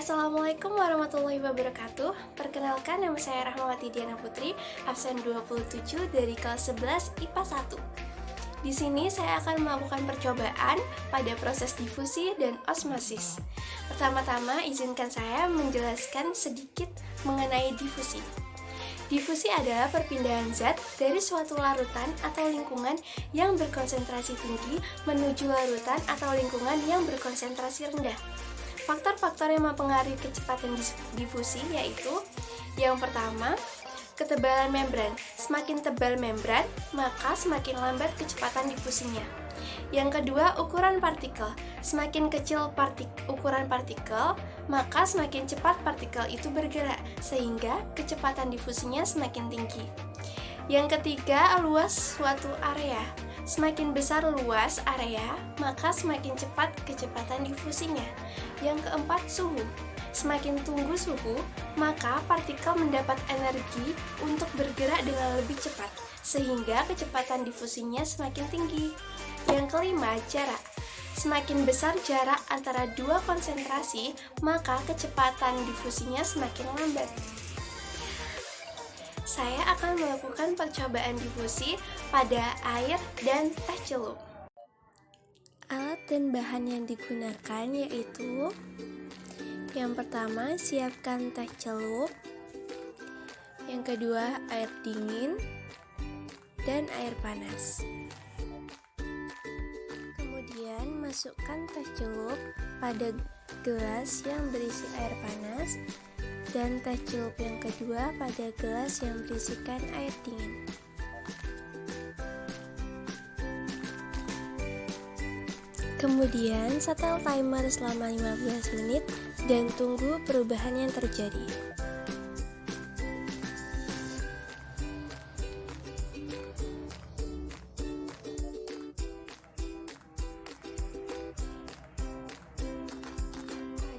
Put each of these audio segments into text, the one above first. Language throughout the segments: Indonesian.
Assalamualaikum warahmatullahi wabarakatuh. Perkenalkan, nama saya Rahmawati Diana Putri, absen 27 dari kelas 11 IPA 1. Di sini saya akan melakukan percobaan pada proses difusi dan osmosis. Pertama-tama, izinkan saya menjelaskan sedikit mengenai difusi. Difusi adalah perpindahan zat dari suatu larutan atau lingkungan yang berkonsentrasi tinggi menuju larutan atau lingkungan yang berkonsentrasi rendah. Faktor-faktor yang mempengaruhi kecepatan difusi yaitu yang pertama, ketebalan membran. Semakin tebal membran, maka semakin lambat kecepatan difusinya. Yang kedua, ukuran partikel. Semakin kecil ukuran partikel, maka semakin cepat partikel itu bergerak, sehingga kecepatan difusinya semakin tinggi. Yang ketiga, luas suatu area. Semakin besar luas area, maka semakin cepat kecepatan difusinya. Yang keempat, suhu. Semakin tinggi suhu, maka partikel mendapat energi untuk bergerak dengan lebih cepat, sehingga kecepatan difusinya semakin tinggi. Yang kelima, jarak. Semakin besar jarak antara dua konsentrasi, maka kecepatan difusinya semakin lambat. Saya akan melakukan percobaan difusi pada air dan teh celup. Alat dan bahan yang digunakan yaitu yang pertama, siapkan teh celup. Yang kedua, air dingin dan air panas. Kemudian, masukkan teh celup pada gelas yang berisi air panas dan teh celup yang kedua pada gelas yang berisikan air dingin. Kemudian setel timer selama 15 menit dan tunggu perubahan yang terjadi.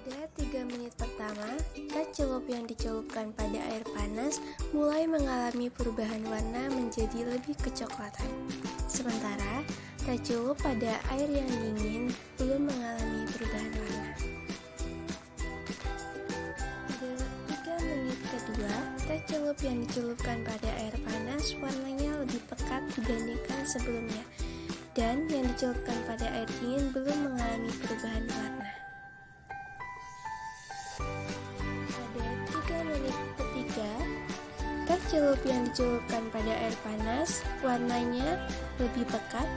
Pada 3 menit pertama, teh celup yang dicelupkan pada air panas mulai mengalami perubahan warna menjadi lebih kecoklatan. Sementara teh celup pada air yang dingin belum mengalami perubahan warna. Pada 3 menit kedua, teh celup yang dicelupkan pada air panas warnanya lebih pekat dibandingkan sebelumnya, dan yang dicelupkan pada air dingin belum mengalami perubahan warna. Pada 3 menit ketiga, teh celup yang dicelupkan pada air panas warnanya lebih pekat,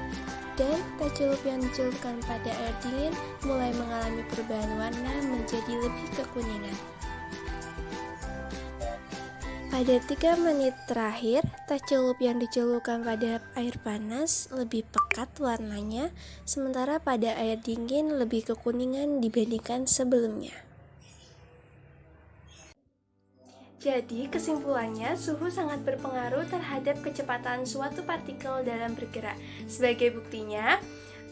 dan teh celup yang dicelupkan pada air dingin mulai mengalami perubahan warna menjadi lebih kekuningan. Pada 3 menit terakhir, teh celup yang dicelupkan pada air panas lebih pekat warnanya, sementara pada air dingin lebih kekuningan dibandingkan sebelumnya. Jadi, kesimpulannya, suhu sangat berpengaruh terhadap kecepatan suatu partikel dalam bergerak. Sebagai buktinya,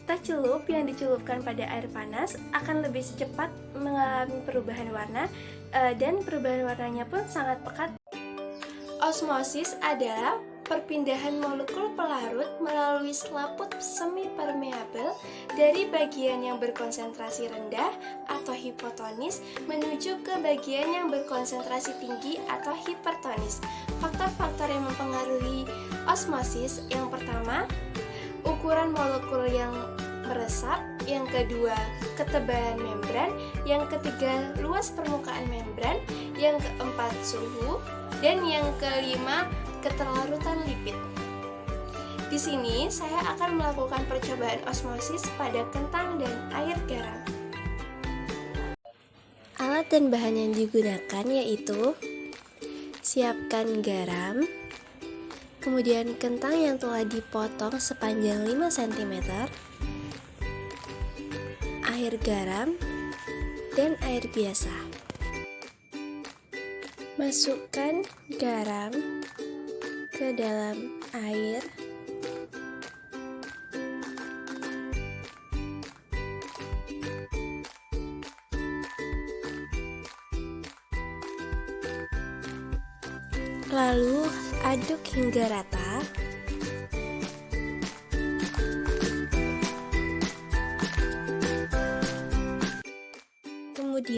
teh celup yang dicelupkan pada air panas akan lebih cepat mengalami perubahan warna, dan perubahan warnanya pun sangat pekat. Osmosis adalah perpindahan molekul pelarut melalui selaput semi-permeabel dari bagian yang berkonsentrasi rendah atau hipotonis menuju ke bagian yang berkonsentrasi tinggi atau hipertonis. Faktor-faktor yang mempengaruhi osmosis, yang pertama, ukuran molekul yang meresap, yang kedua, ketebalan membran, yang ketiga, luas permukaan membran, yang keempat, suhu, dan yang kelima, keterlarutan lipid. Di sini saya akan melakukan percobaan osmosis pada kentang dan air garam. Alat dan bahan yang digunakan yaitu siapkan garam, kemudian kentang yang telah dipotong sepanjang 5 cm, air garam, dan air biasa. Masukkan garam ke dalam air, lalu aduk hingga rata.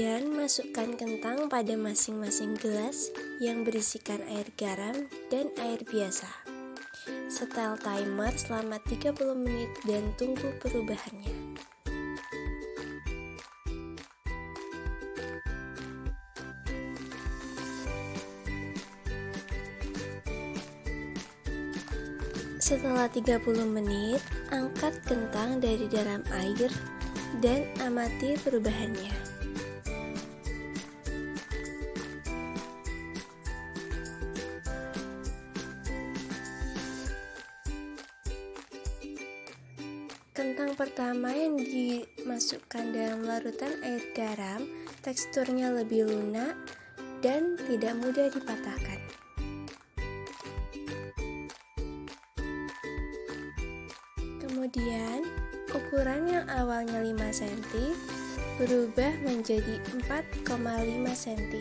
Kemudian masukkan kentang pada masing-masing gelas yang berisikan air garam dan air biasa. Setel timer selama 30 menit dan tunggu perubahannya. Setelah 30 menit, angkat kentang dari dalam air dan amati perubahannya. Kentang pertama yang dimasukkan dalam larutan air garam, teksturnya lebih lunak dan tidak mudah dipatahkan. Kemudian, ukuran yang awalnya 5 cm berubah menjadi 4,5 cm.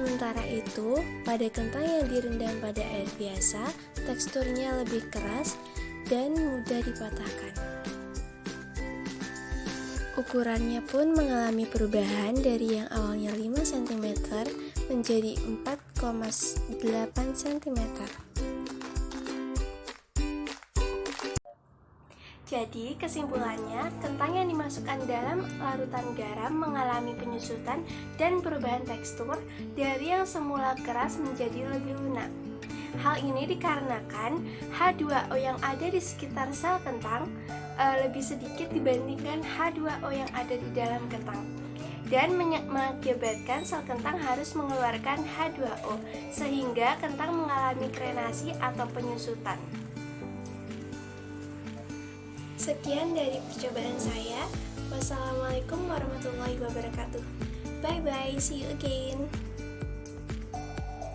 Sementara itu, pada kentang yang direndam pada air biasa, teksturnya lebih keras dan mudah dipatahkan. Ukurannya pun mengalami perubahan dari yang awalnya 5 cm menjadi 4,8 cm. Jadi, kesimpulannya, kentang yang dimasukkan dalam larutan garam mengalami penyusutan dan perubahan tekstur dari yang semula keras menjadi lebih lunak. Hal ini dikarenakan H2O yang ada di sekitar sel kentang lebih sedikit dibandingkan H2O yang ada di dalam kentang, dan mengakibatkan sel kentang harus mengeluarkan H2O, sehingga kentang mengalami krenasi atau penyusutan. Sekian dari percobaan saya. Wassalamualaikum warahmatullahi wabarakatuh. Bye bye, see you again.